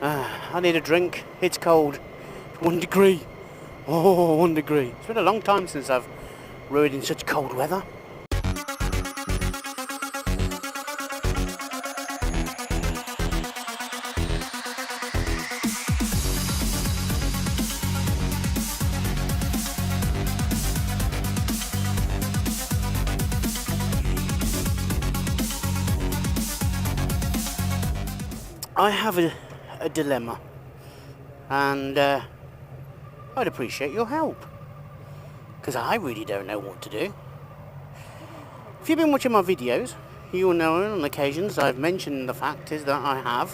I need a drink. It's cold. 1 degree. Oh, 1 degree. It's been a long time since I've rode in such cold weather. I have a dilemma, and I'd appreciate your help, because I really don't know what to do. If you've been watching my videos, you will know on occasions I've mentioned the fact is that I have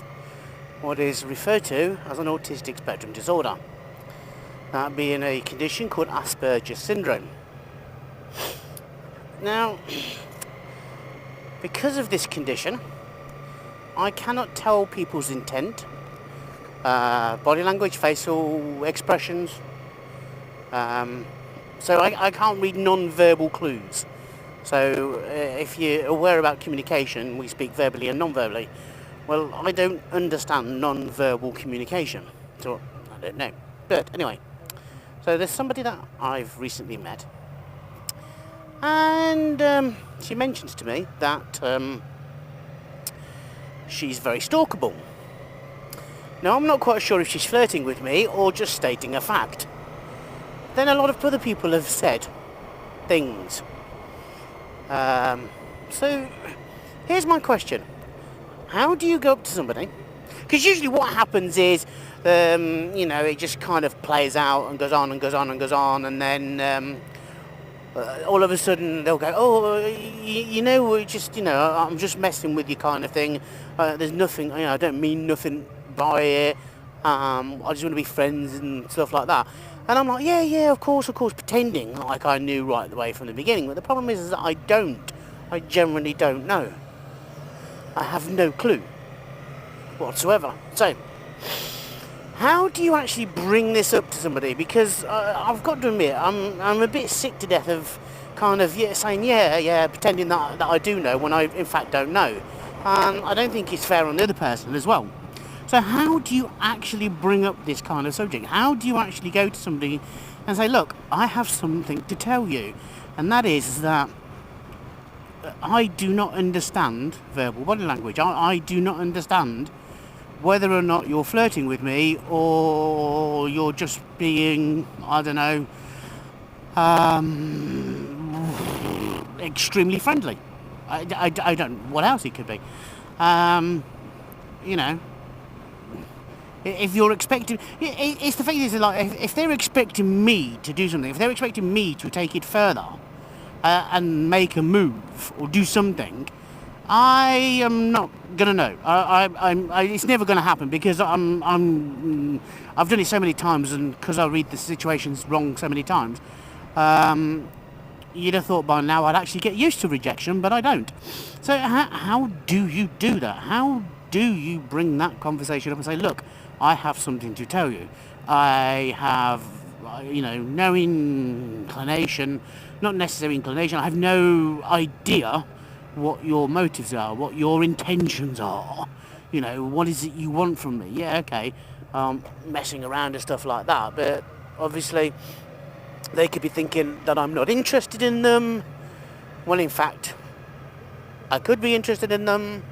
what is referred to as an autistic spectrum disorder, that being a condition called Asperger's syndrome. Now, because of this condition, I cannot tell people's intent, body language, facial expressions, so I can't read non-verbal clues. So if you're aware about communication, we speak verbally and non-verbally. Well, I don't understand non-verbal communication, so I don't know. But anyway, so there's somebody that I've recently met, and she mentions to me that she's very stalkable. Now, I'm not quite sure if she's flirting with me or just stating a fact. Then a lot of other people have said things. So, here's my question. How do you go up to somebody? Because usually what happens is, it just kind of plays out and goes on and goes on and goes on, and then all of a sudden they'll go, I'm just messing with you kind of thing. There's nothing, I don't mean nothing by it. I just want to be friends and stuff like that. And I'm like, yeah, of course, pretending like I knew right the way from the beginning. But the problem is that I don't. I generally don't know. I have no clue whatsoever. So, how do you actually bring this up to somebody? Because I've got to admit, I'm a bit sick to death of kind of saying pretending that I do know when I in fact don't know. And I don't think it's fair on the other person as well. So how do you actually bring up this kind of subject? How do you actually go to somebody and say, look, I have something to tell you, and that is that I do not understand verbal body language. I do not understand whether or not you're flirting with me or you're just being, I don't know, extremely friendly. I don't, what else it could be. If you're expecting, it's the thing is, like, if they're expecting me to do something, if they're expecting me to take it further and make a move or do something, I am not gonna know. It's never gonna happen, because I've done it so many times, and because I read the situations wrong so many times. You'd have thought by now I'd actually get used to rejection, but I don't. So how do you do that? How do you bring that conversation up and say, look, I have something to tell you. I have, no inclination, not necessarily inclination, I have no idea what your motives are, what your intentions are. What is it you want from me? Yeah, okay, messing around and stuff like that, but obviously they could be thinking that I'm not interested in them. Well, in fact, I could be interested in them,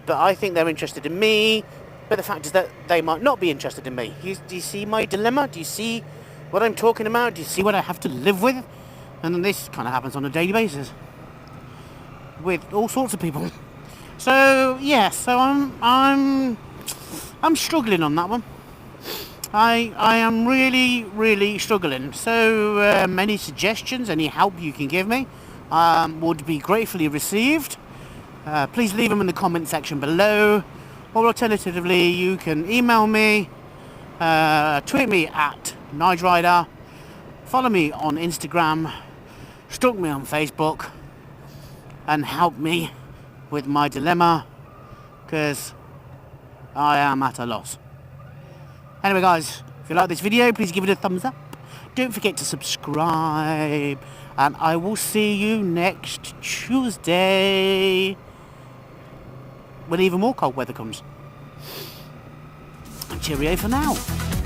but I think they're interested in me. But the fact is that they might not be interested in me. Do you see my dilemma? Do you see what I'm talking about? Do you see what I have to live with? And then this kind of happens on a daily basis with all sorts of people. So yeah, so I'm struggling on that one. I am really struggling. So any suggestions, any help you can give me would be gratefully received. Please leave them in the comment section below, or alternatively you can email me, tweet me at Nige-Rider, follow me on Instagram, stalk me on Facebook, and help me with my dilemma, because I am at a loss. Anyway guys, if you like this video, please give it a thumbs up. Don't forget to subscribe, and I will see you next Tuesday when even more cold weather comes. Cheerio for now.